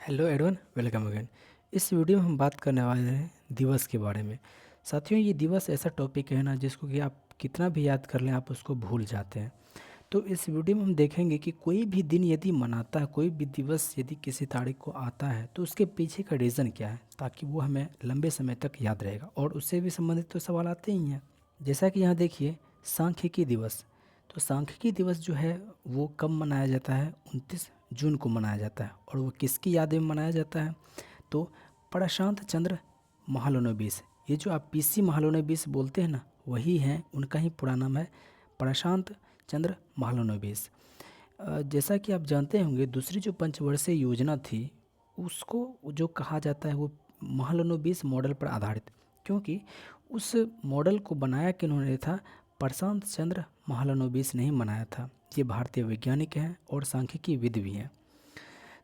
Hello Edwan, welcome again. इस video में हम बात करने वाले हैं दिवस के बारे में। साथियों, ये दिवस ऐसा टॉपिक है ना जिसको कि आप कितना भी याद कर लें आप उसको भूल जाते हैं। तो इस वीडियो में हम देखेंगे कि कोई भी दिन यदि मनाता है, कोई भी दिवस यदि किसी तारीख को आता है तो उसके पीछे का रीज़न क्या है, ताकि वो हमें लंबे समय तक याद रहेगा। और उससे भी संबंधित तो सवाल आते ही हैं। जैसा कि यहाँ देखिए, सांख्यिकी दिवस। तो सांख्यिकी दिवस जो है वो कब मनाया जाता है? 29 जून को मनाया जाता है। और वो किसकी याद में मनाया जाता है? तो प्रशांत चंद्र महालनोबिस। ये जो आप पीसी महालनोबिस बोलते हैं ना, वही हैं, उनका ही पूरा नाम है प्रशांत चंद्र महालनोबिस। जैसा कि आप जानते होंगे, दूसरी जो पंचवर्षीय योजना थी उसको जो कहा जाता है वो महालनोबिस मॉडल पर आधारित, क्योंकि उस मॉडल को बनाया किन्होंने था? प्रशांत चंद्र महालनोबिस ने ही बनाया था। ये भारतीय वैज्ञानिक हैं और सांख्यिकी विद भी हैं।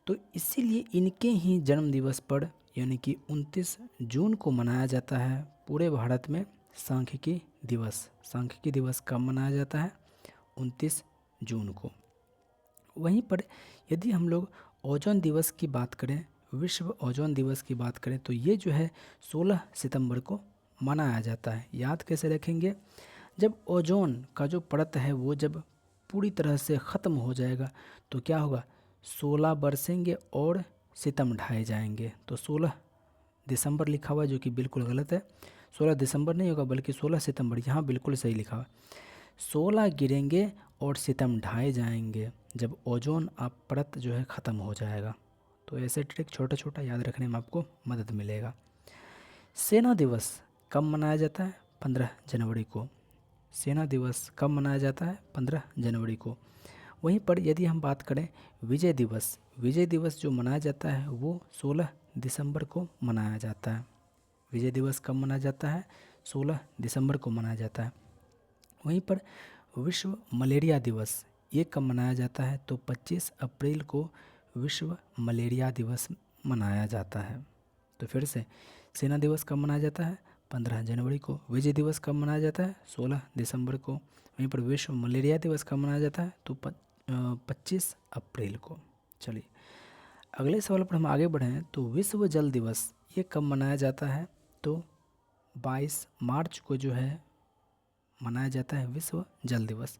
तो इसीलिए इनके ही जन्म दिवस पर यानी कि 29 जून को मनाया जाता है पूरे भारत में सांख्यिकी दिवस। सांख्यिकी दिवस कब मनाया जाता है? 29 जून को। वहीं पर यदि हम लोग ओजोन दिवस की बात करें, विश्व ओजोन दिवस की बात करें, तो ये जो है 16 सितंबर को मनाया जाता है। याद कैसे रखेंगे? जब ओजोन का जो परत है वो जब पूरी तरह से ख़त्म हो जाएगा तो क्या होगा? 16 बरसेंगे और सितम ढाए जाएंगे। तो 16 दिसंबर लिखा हुआ है, जो कि बिल्कुल गलत है। 16 दिसंबर नहीं होगा बल्कि 16 सितंबर, यहाँ बिल्कुल सही लिखा हुआ है। 16 गिरेंगे और सितम ढाए जाएंगे जब ओजोन आप परत जो है ख़त्म हो जाएगा। तो ऐसे ट्रिक छोटा छोटा याद रखने में आपको मदद मिलेगा। सेना दिवस कब मनाया जाता है? 15 जनवरी को। सेना दिवस कब मनाया जाता है? 15 जनवरी को। वहीं पर यदि हम बात करें विजय दिवस, विजय दिवस जो मनाया जाता है वो 16 दिसंबर को मनाया जाता है। विजय दिवस कब मनाया जाता है? 16 दिसंबर को मनाया जाता है। वहीं पर विश्व मलेरिया दिवस ये कब मनाया जाता है? तो 25 अप्रैल को विश्व मलेरिया दिवस मनाया जाता है। तो फिर से, सेना दिवस कब मनाया जाता है? 15 जनवरी को। विजय दिवस कब मनाया जाता है? 16 दिसंबर को। वहीं पर विश्व मलेरिया दिवस कब मनाया जाता है? तो 25 अप्रैल को। चलिए अगले सवाल पर हम आगे बढ़ें। तो विश्व जल दिवस ये कब मनाया जाता है? तो 22 मार्च को जो है मनाया जाता है विश्व जल दिवस।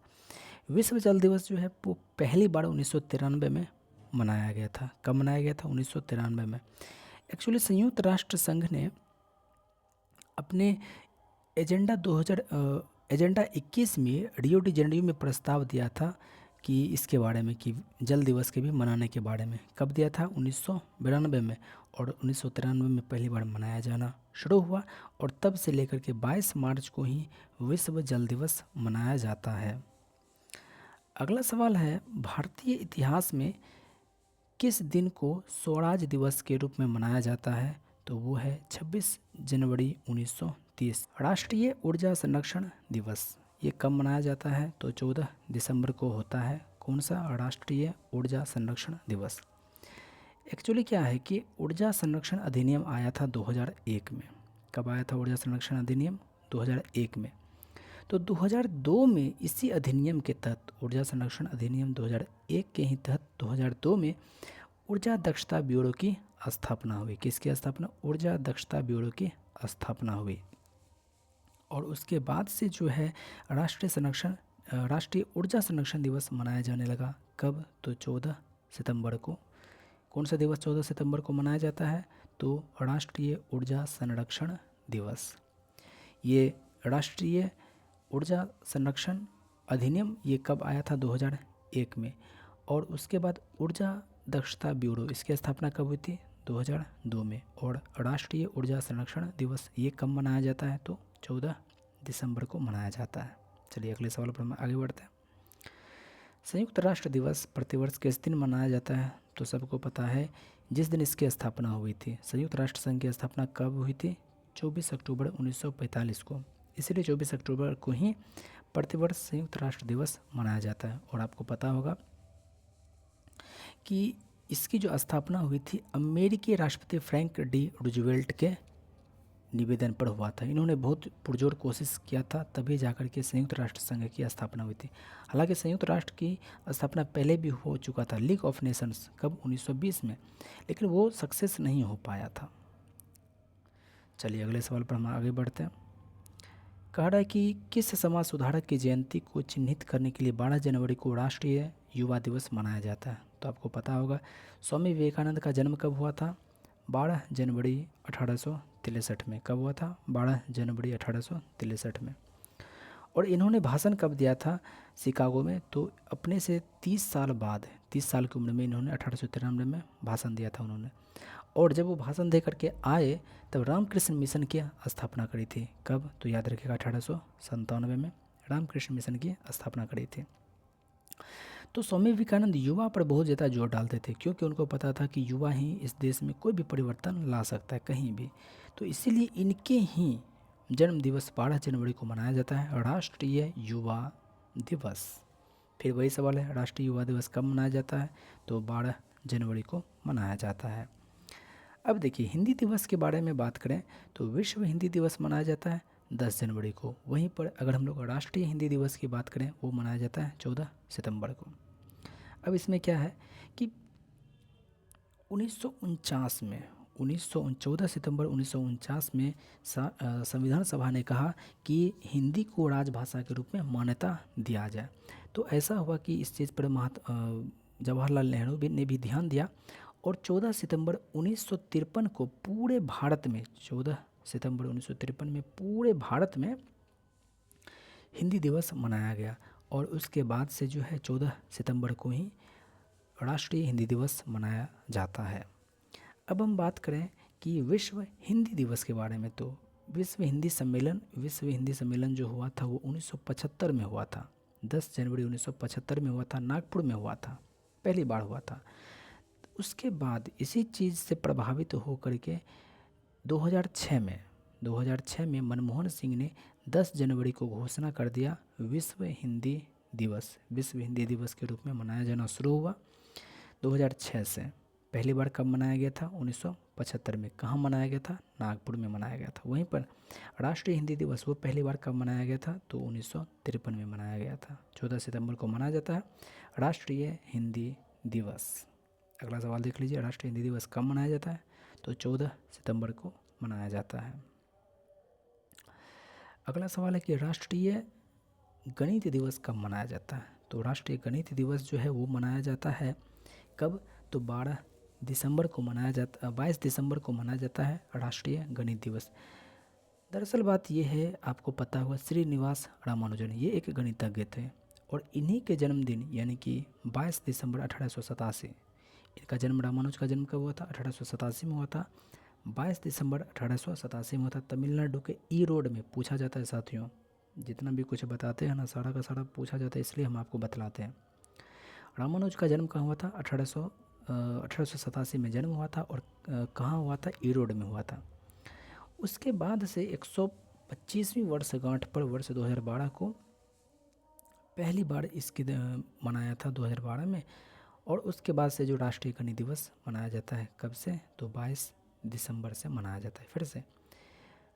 विश्व जल दिवस जो है वो पहली बार 1993 में मनाया गया था। कब मनाया गया था? 1993 में। एक्चुअली संयुक्त राष्ट्र संघ ने अपने एजेंडा 21 में रियो डी जेनेरियो में प्रस्ताव दिया था कि इसके बारे में, कि जल दिवस के भी मनाने के बारे में। कब दिया था? 1992 में। और 1993 में पहली बार मनाया जाना शुरू हुआ और तब से लेकर के 22 मार्च को ही विश्व जल दिवस मनाया जाता है। अगला सवाल है, भारतीय इतिहास में किस दिन को स्वराज दिवस के रूप में मनाया जाता है? तो वो है 26 जनवरी 1930, राष्ट्रीय ऊर्जा संरक्षण दिवस। ये कब मनाया जाता है? तो 14 दिसंबर को होता है। कौन सा? राष्ट्रीय ऊर्जा संरक्षण दिवस। एक्चुअली क्या है कि ऊर्जा संरक्षण अधिनियम आया था 2001 में। कब आया था ऊर्जा संरक्षण अधिनियम? 2001 में। तो 2002 में इसी अधिनियम के तहत, ऊर्जा संरक्षण अधिनियम 2001 के ही तहत 2002 में ऊर्जा दक्षता ब्यूरो की स्थापना हुई। किसकी स्थापना? ऊर्जा दक्षता ब्यूरो की स्थापना हुई। और उसके बाद से जो है राष्ट्रीय ऊर्जा संरक्षण दिवस मनाया जाने लगा। कब? तो 14 सितंबर को। कौन सा दिवस 14 सितंबर को मनाया जाता है? तो राष्ट्रीय ऊर्जा संरक्षण दिवस। ये राष्ट्रीय ऊर्जा संरक्षण अधिनियम ये कब आया था? 2001 में। और उसके बाद ऊर्जा दक्षता ब्यूरो, इसकी स्थापना कब हुई थी? 2002 में। और राष्ट्रीय ऊर्जा संरक्षण दिवस ये कब मनाया जाता है? तो 14 दिसंबर को मनाया जाता है। चलिए अगले सवाल पर हम आगे बढ़ते हैं। संयुक्त राष्ट्र दिवस प्रतिवर्ष किस दिन मनाया जाता है? तो सबको पता है जिस दिन इसकी स्थापना हुई थी। संयुक्त राष्ट्र संघ की स्थापना कब हुई थी? 24 अक्टूबर 1945 को। इसलिए 24 अक्टूबर को ही प्रतिवर्ष संयुक्त राष्ट्र दिवस मनाया जाता है। और आपको पता होगा कि इसकी जो स्थापना हुई थी अमेरिकी राष्ट्रपति फ्रैंक डी रूजवेल्ट के निवेदन पर हुआ था। इन्होंने बहुत पुरजोर कोशिश किया था, तभी जाकर के संयुक्त राष्ट्र संघ की स्थापना हुई थी। हालांकि संयुक्त राष्ट्र की स्थापना पहले भी हो चुका था, लीग ऑफ नेशंस, कब 1920 में, लेकिन वो सक्सेस नहीं हो पाया था। चलिए अगले सवाल पर हम आगे बढ़ते हैं। कह रहा है कि किस समाज सुधारक की जयंती को चिन्हित करने के लिए 12 जनवरी को राष्ट्रीय युवा दिवस मनाया जाता है? तो आपको पता होगा स्वामी विवेकानंद का जन्म कब हुआ था? 12 जनवरी 1863 में। कब हुआ था? 12 जनवरी 1863 में। और इन्होंने भाषण कब दिया था शिकागो में? तो अपने से 30 साल बाद, 30 साल की उम्र में इन्होंने 1893 में भाषण दिया था उन्होंने। और जब वो भाषण दे करके आए तब रामकृष्ण मिशन की स्थापना करी थी। कब? तो याद रखिएगा 1897 में रामकृष्ण मिशन की स्थापना करी थी। तो स्वामी विवेकानंद युवा पर बहुत ज़्यादा जोर डालते थे, क्योंकि उनको पता था कि युवा ही इस देश में कोई भी परिवर्तन ला सकता है कहीं भी। तो इसीलिए इनके ही जन्म दिवस 12 जनवरी को मनाया जाता है राष्ट्रीय युवा दिवस। फिर वही सवाल है, राष्ट्रीय युवा दिवस कब मनाया जाता है? तो 12 जनवरी को मनाया जाता है। अब देखिए हिंदी दिवस के बारे में बात करें तो विश्व हिंदी दिवस मनाया जाता है 10 जनवरी को। वहीं पर अगर हम लोग राष्ट्रीय हिंदी दिवस की बात करें वो मनाया जाता है 14 सितंबर को। अब इसमें क्या है कि 1949 में 14 सितंबर 1949 में संविधान सभा ने कहा कि हिंदी को राजभाषा के रूप में मान्यता दिया जाए। तो ऐसा हुआ कि इस चीज़ पर जवाहरलाल नेहरू ने भी ध्यान दिया और 14 सितंबर 1953 को पूरे भारत में 14 सितंबर 1953 में पूरे भारत में हिंदी दिवस मनाया गया। और उसके बाद से जो है 14 सितंबर को ही राष्ट्रीय हिंदी दिवस मनाया जाता है। अब हम बात करें कि विश्व हिंदी दिवस के बारे में, तो विश्व हिंदी सम्मेलन जो हुआ था वो 1975 में हुआ था। 10 जनवरी 1975 में हुआ था, नागपुर में हुआ था, पहली बार हुआ था। उसके बाद इसी चीज़ से प्रभावित होकर के 2006 में मनमोहन सिंह ने 10 जनवरी को घोषणा कर दिया विश्व हिंदी दिवस के रूप में मनाया जाना शुरू हुआ 2006 से। पहली बार कब मनाया गया था? 1975 में। कहाँ मनाया गया था? नागपुर में मनाया गया था। वहीं पर राष्ट्रीय हिंदी दिवस वो पहली बार कब मनाया गया था? तो 1953 में मनाया गया था। 14 सितंबर को मनाया जाता है राष्ट्रीय हिंदी दिवस। अगला सवाल देख लीजिए, राष्ट्रीय हिंदी दिवस कब मनाया जाता है? तो 14 सितंबर को मनाया जाता है। अगला सवाल है कि राष्ट्रीय गणित दिवस कब मनाया जाता है? तो राष्ट्रीय गणित दिवस जो है वो मनाया जाता है कब? तो 22 दिसंबर को मनाया जाता है राष्ट्रीय गणित दिवस। दरअसल बात ये है, आपको पता होगा श्रीनिवास रामानुजन ये एक गणितज्ञ थे और इन्हीं के जन्मदिन यानी कि 22 दिसंबर 1887, इनका जन्म, रामानुज का जन्म कब हुआ था? 1887 में हुआ था। 22 दिसंबर 1887 में हुआ था। तमिलनाडु के ई रोड में। पूछा जाता है साथियों, जितना भी कुछ बताते हैं ना सारा का सारा पूछा जाता है, इसलिए हम आपको बतलाते हैं। रामानुज का जन्म कहाँ हुआ था? 1887 में जन्म हुआ था और कहाँ हुआ था? ई रोड में हुआ था। उसके बाद से 125वीं वर्षगांठ पर वर्ष 2012 को पहली बार इसकी मनाया था 2012 में। और उसके बाद से जो राष्ट्रीय गणित दिवस मनाया जाता है कब से? तो 22 दिसंबर से मनाया जाता है। फिर से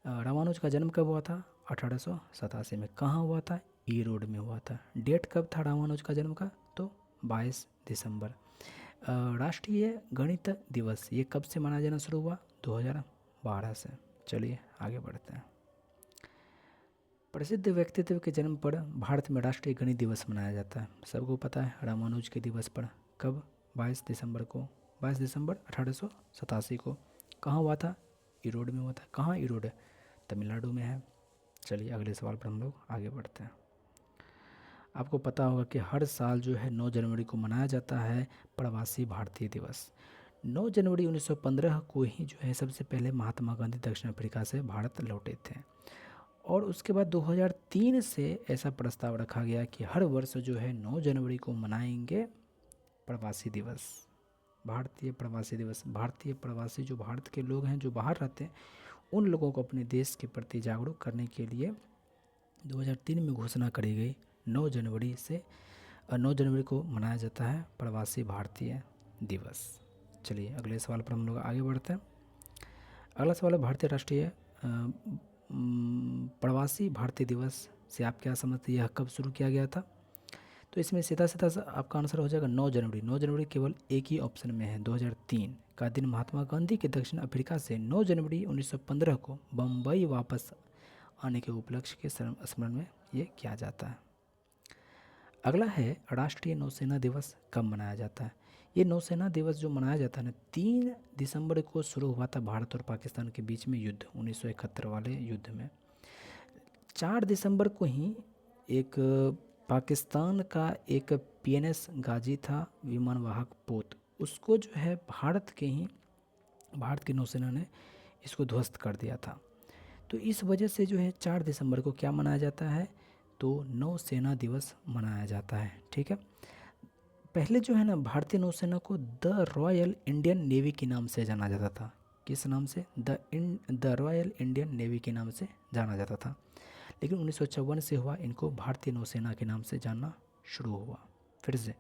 रामानुज का जन्म कब हुआ था? 1887 में। कहाँ हुआ था? ई रोड में हुआ था। डेट कब था रामानुज का जन्म का? तो 22 दिसंबर। राष्ट्रीय गणित दिवस ये कब से मनाया जाना शुरू हुआ? 2012 से। चलिए आगे बढ़ते हैं। प्रसिद्ध व्यक्तित्व के जन्म पर भारत में राष्ट्रीय गणित दिवस मनाया जाता है। सबको पता है रामानुज के दिवस पर कब? 22 दिसंबर को। 22 दिसंबर 1887 को। कहाँ हुआ था? ई रोड में हुआ था। कहाँ ई रोड है? तमिलनाडु में है। चलिए अगले सवाल पर हम लोग आगे बढ़ते हैं। आपको पता होगा कि हर साल जो है 9 जनवरी को मनाया जाता है प्रवासी भारतीय दिवस। 9 जनवरी 1915 को ही जो है सबसे पहले महात्मा गांधी दक्षिण अफ्रीका से भारत लौटे थे। और उसके बाद 2003 से ऐसा प्रस्ताव रखा गया कि हर वर्ष जो है 9 जनवरी को मनाएंगे प्रवासी दिवस, भारतीय प्रवासी दिवस। भारतीय प्रवासी जो भारत के लोग हैं जो बाहर रहते हैं उन लोगों को अपने देश के प्रति जागरूक करने के लिए 2003 में घोषणा करी गई 9 जनवरी को मनाया जाता है प्रवासी भारतीय दिवस। चलिए अगले सवाल पर हम लोग आगे बढ़ते हैं। अगला सवाल है भारतीय राष्ट्रीय प्रवासी भारतीय दिवस से आप क्या समझते हैं, यह कब शुरू किया गया था? तो इसमें सीधा सीधा आपका आंसर हो जाएगा 9 जनवरी। 9 जनवरी केवल एक ही ऑप्शन में है, 2003 का दिन महात्मा गांधी के दक्षिण अफ्रीका से 9 जनवरी 1915 को बम्बई वापस आने के उपलक्ष्य के स्मरण में ये किया जाता है। अगला है राष्ट्रीय नौसेना दिवस कब मनाया जाता है? ये नौसेना दिवस जो मनाया जाता है ना, 3 दिसंबर को शुरू हुआ था भारत और पाकिस्तान के बीच में युद्ध, 1971 वाले युद्ध में। 4 दिसंबर को ही एक पाकिस्तान का एक पीएनएस गाजी था, विमान वाहक पोत, उसको जो है भारत की नौसेना ने इसको ध्वस्त कर दिया था। तो इस वजह से जो है 4 दिसंबर को क्या मनाया जाता है, तो नौसेना दिवस मनाया जाता है। ठीक है, पहले जो है ना भारतीय नौसेना को द रॉयल इंडियन नेवी के नाम से जाना जाता था। किस नाम से? द रॉयल इंडियन नेवी के नाम से जाना जाता था, लेकिन 1954 से हुआ इनको भारतीय नौसेना के नाम से जानना शुरू हुआ। फिर से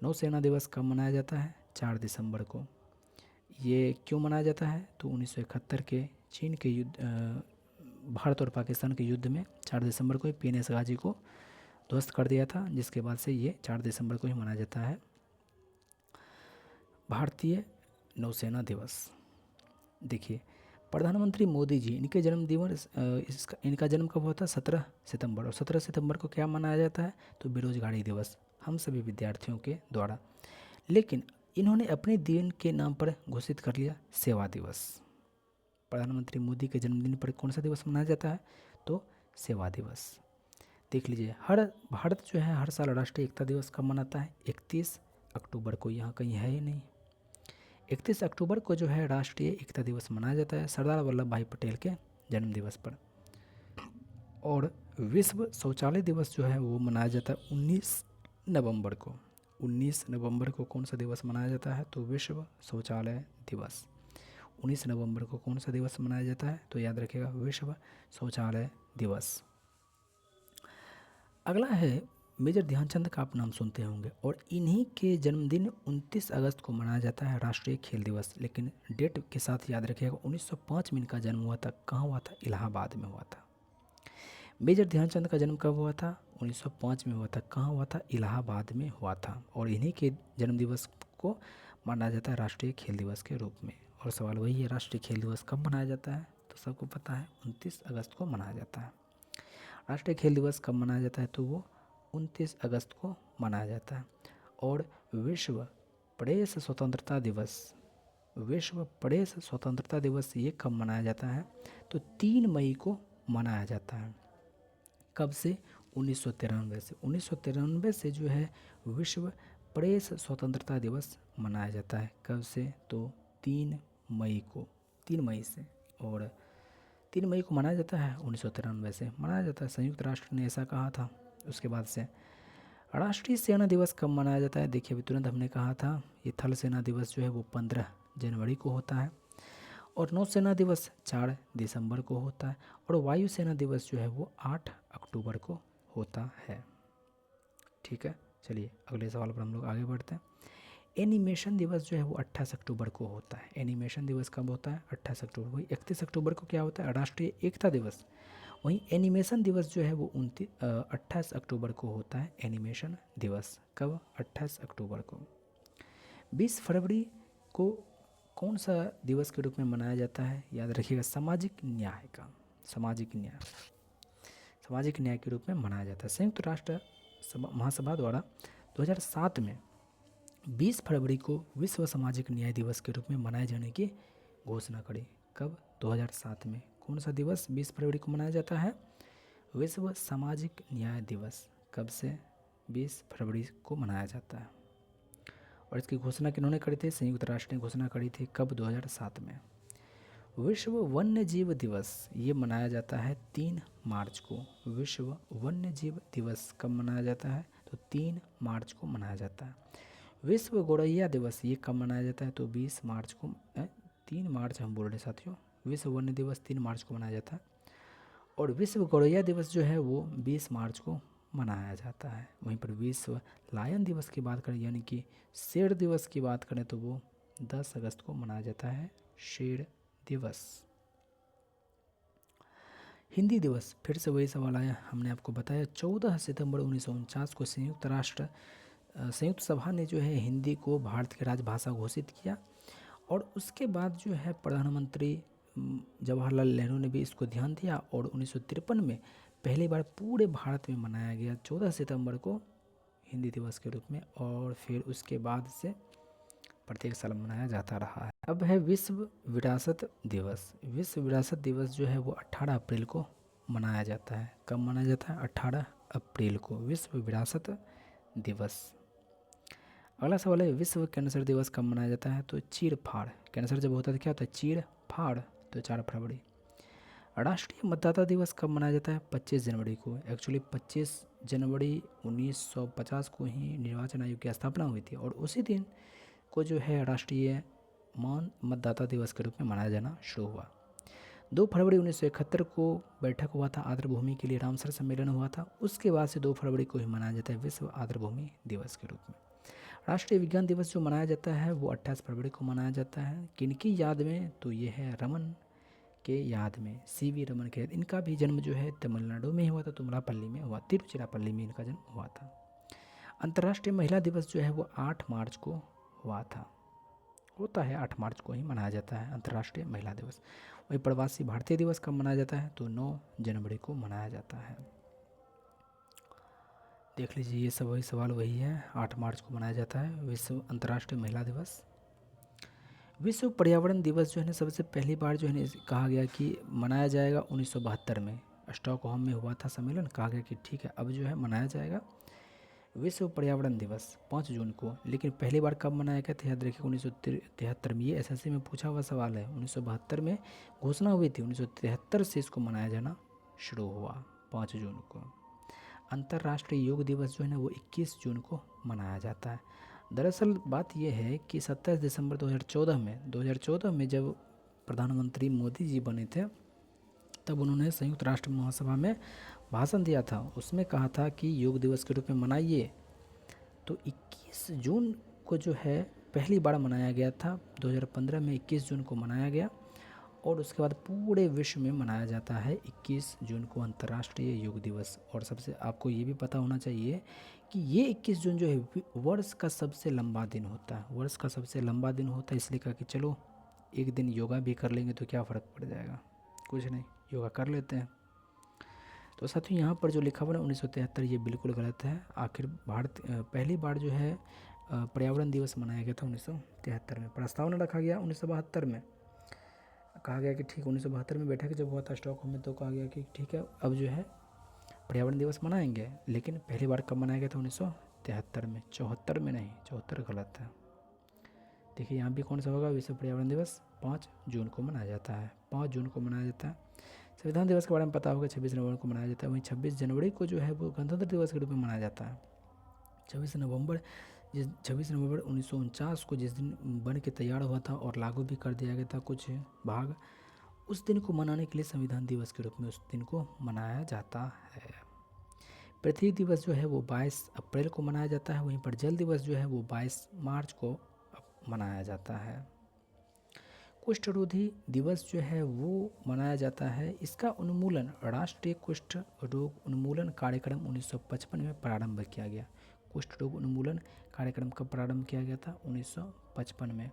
नौसेना दिवस कब मनाया जाता है? 4 दिसंबर को। ये क्यों मनाया जाता है? तो 1971 के चीन के युद्ध, भारत और पाकिस्तान के युद्ध में 4 दिसंबर को पीएनएस गाजी को ध्वस्त कर दिया था, जिसके बाद से ये 4 दिसंबर को ही मनाया जाता है भारतीय नौसेना दिवस। देखिए, प्रधानमंत्री मोदी जी, इनके जन्म दिवस इनका जन्म कब हुआ था? 17 सितंबर। और 17 सितंबर को क्या मनाया जाता है? तो बेरोजगारी दिवस, हम सभी विद्यार्थियों के द्वारा। लेकिन इन्होंने अपने दिन के नाम पर घोषित कर लिया सेवा दिवस। प्रधानमंत्री मोदी के जन्मदिन पर कौन सा दिवस मनाया जाता है? तो सेवा दिवस। देख लीजिए, भारत जो है हर साल राष्ट्रीय एकता दिवस कब मनाता है? 31 अक्टूबर को। यहाँ कहीं है ही नहीं। 31 अक्टूबर को जो है राष्ट्रीय एकता दिवस मनाया जाता है सरदार वल्लभ भाई पटेल के जन्म दिवस पर। और विश्व शौचालय दिवस जो है वो मनाया जाता है 19 नवंबर को। 19 नवंबर को कौन सा दिवस मनाया जाता है? तो विश्व शौचालय दिवस। 19 नवंबर को कौन सा दिवस मनाया जाता है? तो याद रखिएगा, विश्व शौचालय दिवस। अगला है मेजर ध्यानचंद का आप नाम सुनते होंगे, और इन्हीं के जन्मदिन 29 अगस्त को मनाया जाता है राष्ट्रीय खेल दिवस। लेकिन डेट के साथ याद रखिएगा, 1905 में इनका जन्म हुआ था। कहाँ हुआ था? इलाहाबाद में हुआ था। मेजर ध्यानचंद का जन्म कब हुआ था? 1905 में हुआ था। कहाँ हुआ था? इलाहाबाद में हुआ था। और इन्हीं के जन्म दिवस को माना जाता है राष्ट्रीय खेल दिवस के रूप में। और सवाल वही है, राष्ट्रीय खेल दिवस कब मनाया जाता है? तो सबको पता है, 29 अगस्त को मनाया जाता है। राष्ट्रीय खेल दिवस कब मनाया जाता है? तो वो 29 अगस्त को मनाया जाता है। और विश्व प्रेस स्वतंत्रता दिवस ये कब मनाया जाता है? तो 3 मई को मनाया जाता है। कब से? 1993 से। 1993 से जो है विश्व प्रेस स्वतंत्रता दिवस मनाया जाता है। कब से? तो 3 मई को। 3 मई से। और 3 मई को मनाया जाता है, 1993 से मनाया जाता है। संयुक्त राष्ट्र ने ऐसा कहा था। उसके बाद से राष्ट्रीय सेना दिवस कब मनाया जाता है? देखिए, अभी तुरंत हमने कहा था, ये थल सेना दिवस जो है वो 15 जनवरी को होता है। और नौसेना दिवस 4 दिसंबर को होता है। और वायुसेना दिवस जो है वो 8 अक्टूबर को होता है। ठीक है, चलिए अगले सवाल पर हम लोग आगे बढ़ते हैं। एनिमेशन दिवस जो है वो 28 अक्टूबर को होता है। एनिमेशन दिवस कब होता है? 28 अक्टूबर। वही 31 अक्टूबर को क्या होता है? राष्ट्रीय एकता दिवस। वहीं एनिमेशन दिवस जो है वो 28 अक्टूबर को होता है। एनिमेशन दिवस कब? 28 अक्टूबर को। 20 फरवरी को कौन सा दिवस के रूप में मनाया जाता है? याद रखिएगा, सामाजिक न्याय के रूप में मनाया जाता है। संयुक्त राष्ट्र महासभा द्वारा 2007 में 20 फरवरी को विश्व सामाजिक न्याय दिवस के रूप में मनाए जाने की घोषणा करी। कब? 2007 में। कौन सा दिवस 20 फरवरी को मनाया जाता है? विश्व सामाजिक न्याय दिवस। कब से? 20 फरवरी को मनाया जाता है। और इसकी घोषणा किन्होंने करी थी? संयुक्त राष्ट्र ने घोषणा करी थी। कब? 2007 में। विश्व वन्य जीव दिवस ये मनाया जाता है 3 मार्च को। विश्व वन्य जीव दिवस कब मनाया जाता है? तो 3 मार्च को मनाया जाता है। विश्व गौरैया दिवस ये कब मनाया जाता है? तो 20 मार्च को। 3 मार्च हम बोल रहे साथियों, विश्व वन्य दिवस 3 मार्च को मनाया जाता है। और विश्व गौरैया दिवस जो है वो 20 मार्च को मनाया जाता है। वहीं पर विश्व लायन दिवस की बात करें, यानी कि शेर दिवस की बात करें, तो वो 10 अगस्त को मनाया जाता है, शेर दिवस। हिंदी दिवस, फिर से वही सवाल आया, हमने आपको बताया 14 सितंबर 1949 को संयुक्त सभा ने जो है हिंदी को भारत की राजभाषा घोषित किया। और उसके बाद जो है प्रधानमंत्री जवाहरलाल नेहरू ने भी इसको ध्यान दिया और 1953 में पहली बार पूरे भारत में मनाया गया 14 सितंबर को हिंदी दिवस के रूप में, और फिर उसके बाद से प्रत्येक साल मनाया जाता रहा है। अब है विश्व विरासत दिवस। विश्व विरासत दिवस जो है वो 18 अप्रैल को मनाया जाता है। कब मनाया जाता है? 18 अप्रैल को विश्व विरासत दिवस। अगला सवाल है विश्व कैंसर दिवस कब मनाया जाता है? तो चीर फाड़, कैंसर जब होता है तो क्या होता है? चीर फाड़, तो 4 फरवरी। राष्ट्रीय मतदाता दिवस कब मनाया जाता है? 25 जनवरी को। एक्चुअली 25 जनवरी 1950 को ही निर्वाचन आयोग की स्थापना हुई थी और उसी दिन को जो है राष्ट्रीय मौन मतदाता दिवस के रूप में मनाया जाना शुरू हुआ। 2 फरवरी 1971 को बैठक हुआ था आर्द्रभूमि के लिए, रामसर सम्मेलन हुआ था। उसके बाद से 2 फरवरी को ही मनाया जाता है विश्व आर्द्रभूमि दिवस के रूप में। राष्ट्रीय विज्ञान दिवस जो मनाया जाता है वो 28 फरवरी को मनाया जाता है। किनकी याद में? तो ये है रमन के याद में, सीवी रमन के याद। इनका भी जन्म जो है तमिलनाडु में ही हुआ था, तुमलापल्ली में हुआ, तिरुचिरापल्ली में इनका जन्म हुआ था। अंतर्राष्ट्रीय महिला दिवस जो है वो 8 मार्च को हुआ था, होता है 8 मार्च को ही मनाया जाता है अंतर्राष्ट्रीय महिला दिवस। वही प्रवासी भारतीय दिवस कब मनाया जाता है? तो 9 जनवरी को मनाया जाता है। देख लीजिए ये सब वही सवाल वही है, 8 मार्च को मनाया जाता है विश्व अंतर्राष्ट्रीय महिला दिवस। विश्व पर्यावरण दिवस जो है ना सबसे पहली बार जो है ना कहा गया कि मनाया जाएगा 1972 में, स्टॉकहोम में हुआ था सम्मेलन। कहा गया कि ठीक है अब जो है मनाया जाएगा विश्व पर्यावरण दिवस 5 जून को। लेकिन पहली बार कब मनाया गया था? याद रखिए 1973 में। ये एसएससी में पूछा हुआ सवाल है। 1972 में घोषणा हुई थी, 1973 से इसको मनाया जाना शुरू हुआ 5 जून को। अंतर्राष्ट्रीय योग दिवस जो है ना वो 21 जून को मनाया जाता है। दरअसल बात यह है कि 27 दिसंबर 2014 में जब प्रधानमंत्री मोदी जी बने थे तब उन्होंने संयुक्त राष्ट्र महासभा में भाषण दिया था। उसमें कहा था कि योग दिवस के रूप में मनाइए। तो 21 जून को जो है पहली बार मनाया गया था, 2015 में 21 जून को मनाया गया और उसके बाद पूरे विश्व में मनाया जाता है 21 जून को अंतर्राष्ट्रीय योग दिवस। और सबसे आपको ये भी पता होना चाहिए कि ये 21 जून जो है वर्ष का सबसे लंबा दिन होता है। वर्ष का सबसे लंबा दिन होता है, इसलिए कहा कि चलो एक दिन योगा भी कर लेंगे तो क्या फ़र्क पड़ जाएगा, कुछ नहीं, योगा कर लेते हैं। तो साथियों यहाँ पर जो लिखा हुआ है 1973 ये बिल्कुल गलत है। आखिर भारत पहली बार जो है पर्यावरण दिवस मनाया गया था 1973 में। प्रस्तावना रखा गया 1972 में। कहा गया कि ठीक 1972 में बैठक जब हुआ था स्टॉकहोम में तो कहा गया कि ठीक है अब जो है पर्यावरण दिवस मनाएंगे। लेकिन पहली बार कब मनाया गया था? 1973 में, 74 में नहीं, 74 गलत है। देखिए यहाँ भी कौन सा होगा? विश्व पर्यावरण दिवस 5 जून को मनाया जाता है, 5 जून को मनाया जाता है। संविधान दिवस के बारे में पता होगा 26 नवंबर को मनाया जाता है। वहीं 26 जनवरी को जो है वो गणतंत्र दिवस के रूप में मनाया जाता है। 26 नवंबर 1949 को जिस दिन बन के तैयार हुआ था और लागू भी कर दिया गया था कुछ भाग, उस दिन को मनाने के लिए संविधान दिवस के रूप में उस दिन को मनाया जाता है। पृथ्वी दिवस जो है वो 22 अप्रैल को मनाया जाता है। वहीं पर जल दिवस जो है वो 22 मार्च को मनाया जाता है। कुष्ठ रोधी दिवस जो है वो मनाया जाता है। इसका उन्मूलन राष्ट्रीय कुष्ठ रोग उन्मूलन कार्यक्रम 1955 में प्रारंभ किया गया। कुष्ठ रोग उन्मूलन कार्यक्रम कब प्रारंभ किया गया था? 1955 में।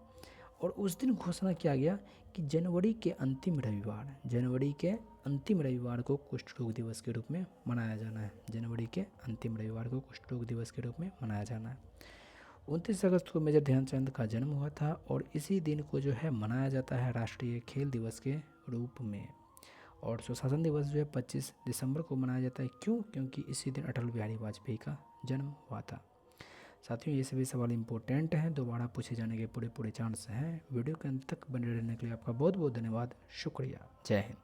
और उस दिन घोषणा किया गया कि जनवरी के अंतिम रविवार को कुष्ठ रोग दिवस के रूप में मनाया जाना है। जनवरी के अंतिम रविवार को कुष्ठ रोग दिवस के रूप में मनाया जाना है। 29 अगस्त को मेजर ध्यानचंद का जन्म हुआ था और इसी दिन को जो है मनाया जाता है राष्ट्रीय खेल दिवस के रूप में। और सुशासन दिवस जो है 25 दिसंबर को मनाया जाता है। क्यों? क्योंकि इसी दिन अटल बिहारी वाजपेयी का जन्म हुआ था। साथियों ये सभी सवाल इंपॉर्टेंट हैं, दोबारा पूछे जाने के पूरे चांस हैं। वीडियो के अंत तक बने रहने के लिए आपका बहुत बहुत धन्यवाद, शुक्रिया, जय हिंद।